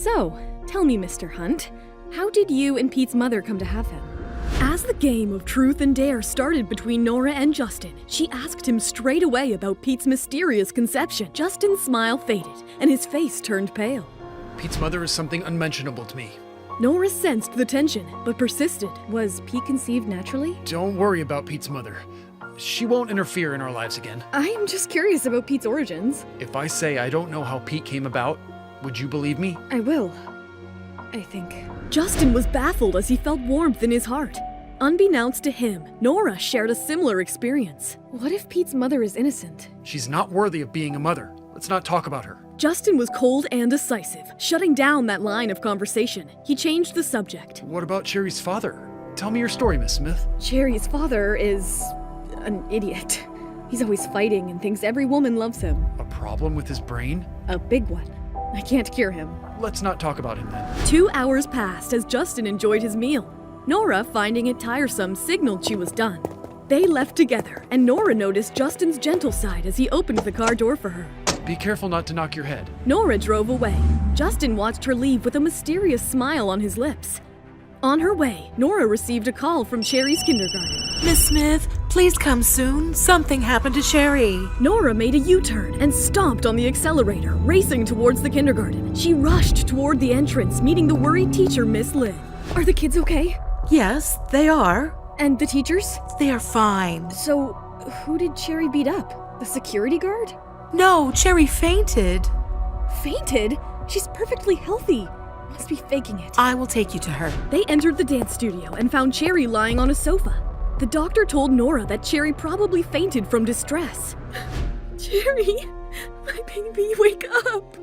So, tell me, Mr. Hunt, how did you and Pete's mother come to have him? As the game of truth and dare started between Nora and Justin, she asked him straight away about Pete's mysterious conception. Justin's smile faded, and his face turned pale. Pete's mother is something unmentionable to me. Nora sensed the tension, but persisted. Was Pete conceived naturally? Don't worry about Pete's mother. She won't interfere in our lives again. I am just curious about Pete's origins. If I say I don't know how Pete came about, would you believe me? I will. I think. Justin was baffled as he felt warmth in his heart. Unbeknownst to him, Nora shared a similar experience. What if Pete's mother is innocent? She's not worthy of being a mother. Let's not talk about her. Justin was cold and decisive, shutting down that line of conversation. He changed the subject. What about Cherry's father? Tell me your story, Miss Smith. Cherry's father is an idiot. He's always fighting and thinks every woman loves him. A problem with his brain? A big one. I can't cure him. Let's not talk about him then. 2 hours passed as Justin enjoyed his meal. Nora, finding it tiresome, signaled she was done. They left together, and Nora noticed Justin's gentle side as he opened the car door for her. Be careful not to knock your head. Nora drove away. Justin watched her leave with a mysterious smile on his lips. On her way, Nora received a call from Cherry's kindergarten. Miss Smith, please come soon. Something happened to Cherry. Nora made a U-turn and stomped on the accelerator, racing towards the kindergarten. She rushed toward the entrance, meeting the worried teacher, Miss Lynn. Are the kids okay? Yes, they are. And the teachers? They are fine. So, who did Cherry beat up? The security guard? No, Cherry fainted. Fainted? She's perfectly healthy. Must be faking it. I will take you to her. They entered the dance studio and found Cherry lying on a sofa. The doctor told Nora that Cherry probably fainted from distress. Cherry, my baby, wake up.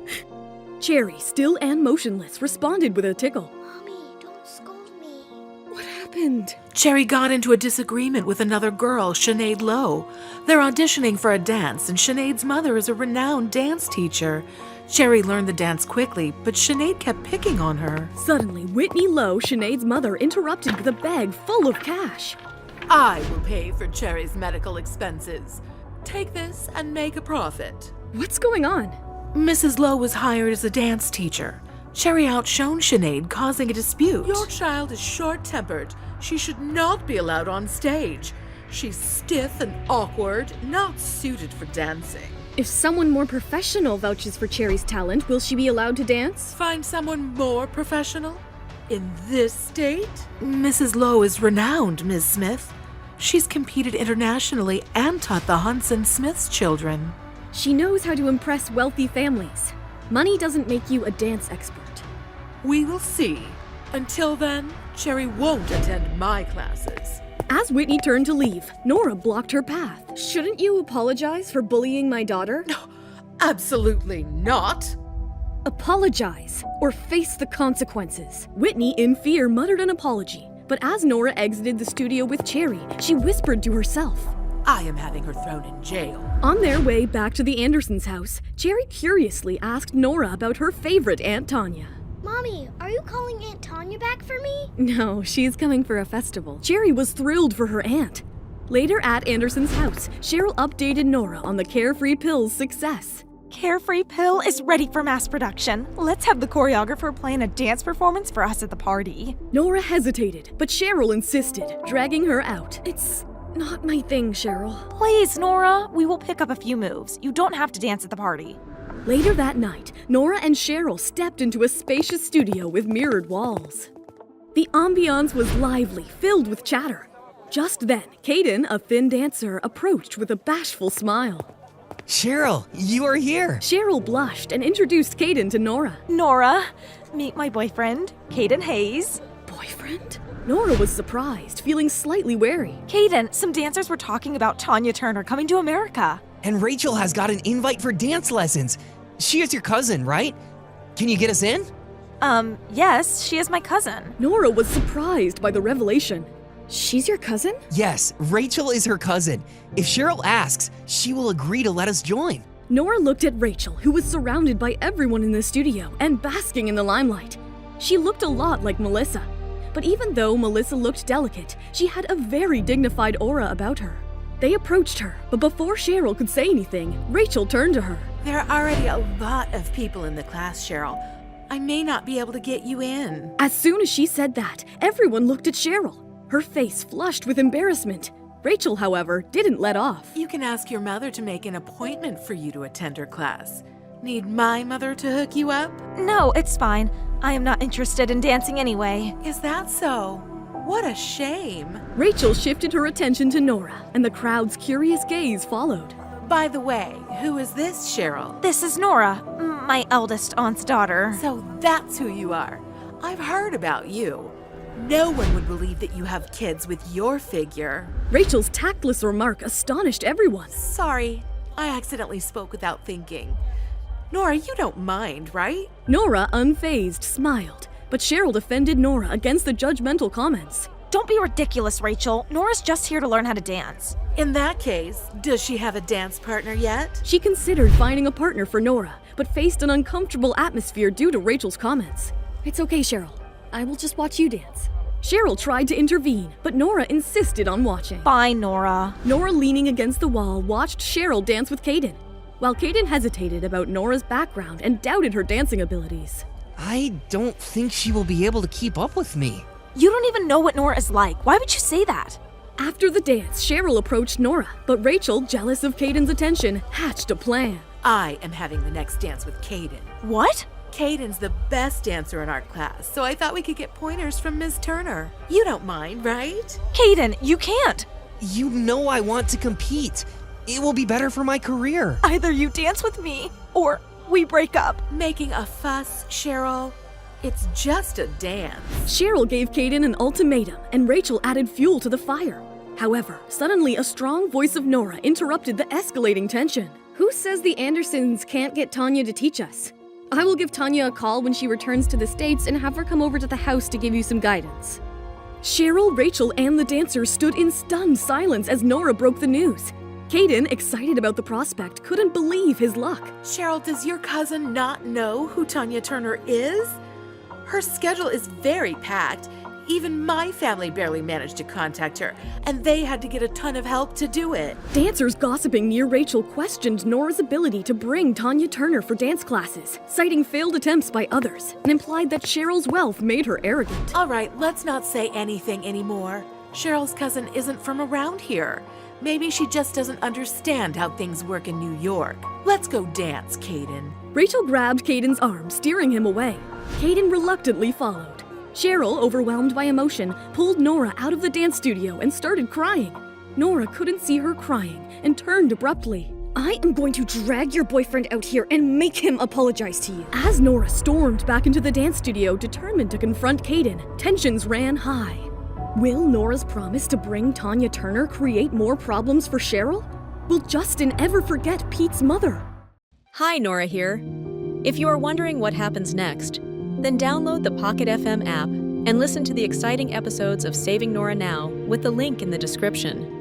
Cherry, still and motionless, responded with a tickle. Mommy, don't scold me. What happened? Cherry got into a disagreement with another girl, Sinead Lowe. They're auditioning for a dance, and Sinead's mother is a renowned dance teacher. Cherry learned the dance quickly, but Sinead kept picking on her. Suddenly, Whitney Lowe, Sinead's mother, interrupted with a bag full of cash. I will pay for Cherry's medical expenses. Take this and make a profit. What's going on? Mrs. Lowe was hired as a dance teacher. Cherry outshone Sinead, causing a dispute. Your child is short-tempered. She should not be allowed on stage. She's stiff and awkward, not suited for dancing. If someone more professional vouches for Cherry's talent, will she be allowed to dance? Find someone more professional? In this state? Mrs. Lowe is renowned, Ms. Smith. She's competed internationally and taught the Hunts and Smiths children. She knows how to impress wealthy families. Money doesn't make you a dance expert. We will see. Until then, Cherry won't attend my classes. As Whitney turned to leave, Nora blocked her path. Shouldn't you apologize for bullying my daughter? Absolutely not. Apologize, or face the consequences. Whitney, in fear, muttered an apology. But as Nora exited the studio with Cherry, she whispered to herself. I am having her thrown in jail. On their way back to the Andersons' house, Cherry curiously asked Nora about her favorite Aunt Tanya. Mommy, are you calling Aunt Tanya back for me? No, she's coming for a festival. Cherry was thrilled for her aunt. Later at Anderson's house, Cheryl updated Nora on the Carefree Pill's success. Carefree Pill is ready for mass production. Let's have the choreographer plan a dance performance for us at the party. Nora hesitated, but Cheryl insisted, dragging her out. It's not my thing, Cheryl. Please, Nora, we will pick up a few moves. You don't have to dance at the party. Later that night, Nora and Cheryl stepped into a spacious studio with mirrored walls. The ambiance was lively, filled with chatter. Just then, Caden, a thin dancer, approached with a bashful smile. Cheryl, you are here! Cheryl blushed and introduced Caden to Nora. Nora, meet my boyfriend, Caden Hayes. Boyfriend? Nora was surprised, feeling slightly wary. Caden, some dancers were talking about Tanya Turner coming to America. And Rachel has got an invite for dance lessons. She is your cousin, right? Can you get us in? Yes, she is my cousin. Nora was surprised by the revelation. She's your cousin? Yes, Rachel is her cousin. If Cheryl asks, she will agree to let us join. Nora looked at Rachel, who was surrounded by everyone in the studio and basking in the limelight. She looked a lot like Melissa. But even though Melissa looked delicate, she had a very dignified aura about her. They approached her, but before Cheryl could say anything, Rachel turned to her. There are already a lot of people in the class, Cheryl. I may not be able to get you in. As soon as she said that, everyone looked at Cheryl. Her face flushed with embarrassment. Rachel, however, didn't let off. You can ask your mother to make an appointment for you to attend her class. Need my mother to hook you up? No, it's fine. I am not interested in dancing anyway. Is that so? What a shame. Rachel shifted her attention to Nora, and the crowd's curious gaze followed. By the way, who is this, Cheryl? This is Nora, my eldest aunt's daughter. So that's who you are. I've heard about you. No one would believe that you have kids with your figure. Rachel's tactless remark astonished everyone. Sorry, I accidentally spoke without thinking. Nora, you don't mind, right? Nora, unfazed, smiled, but Cheryl defended Nora against the judgmental comments. Don't be ridiculous, Rachel. Nora's just here to learn how to dance. In that case, does she have a dance partner yet? She considered finding a partner for Nora, but faced an uncomfortable atmosphere due to Rachel's comments. It's okay, Cheryl. I will just watch you dance. Cheryl tried to intervene, but Nora insisted on watching. Fine, Nora. Nora, leaning against the wall, watched Cheryl dance with Caden, while Caden hesitated about Nora's background and doubted her dancing abilities. I don't think she will be able to keep up with me. You don't even know what Nora is like. Why would you say that? After the dance, Cheryl approached Nora, but Rachel, jealous of Caden's attention, hatched a plan. I am having the next dance with Caden. What? Caden's the best dancer in our class, so I thought we could get pointers from Ms. Turner. You don't mind, right? Caden, you can't. You know I want to compete. It will be better for my career. Either you dance with me, or we break up. Making a fuss, Cheryl? It's just a dance. Cheryl gave Caden an ultimatum, and Rachel added fuel to the fire. However, suddenly a strong voice of Nora interrupted the escalating tension. Who says the Andersons can't get Tanya to teach us? I will give Tanya a call when she returns to the States and have her come over to the house to give you some guidance. Cheryl, Rachel, and the dancers stood in stunned silence as Nora broke the news. Caden, excited about the prospect, couldn't believe his luck. Cheryl, does your cousin not know who Tanya Turner is? Her schedule is very packed. Even my family barely managed to contact her, and they had to get a ton of help to do it. Dancers gossiping near Rachel questioned Nora's ability to bring Tanya Turner for dance classes, citing failed attempts by others, and implied that Cheryl's wealth made her arrogant. All right, let's not say anything anymore. Cheryl's cousin isn't from around here. Maybe she just doesn't understand how things work in New York. Let's go dance, Caden. Rachel grabbed Caden's arm, steering him away. Caden reluctantly followed. Cheryl, overwhelmed by emotion, pulled Nora out of the dance studio and started crying. Nora couldn't see her crying and turned abruptly. I am going to drag your boyfriend out here and make him apologize to you. As Nora stormed back into the dance studio, determined to confront Caden, tensions ran high. Will Nora's promise to bring Tanya Turner create more problems for Cheryl? Will Justin ever forget Pete's mother? Hi, Nora here. If you are wondering what happens next, then download the Pocket FM app and listen to the exciting episodes of Saving Nora Now with the link in the description.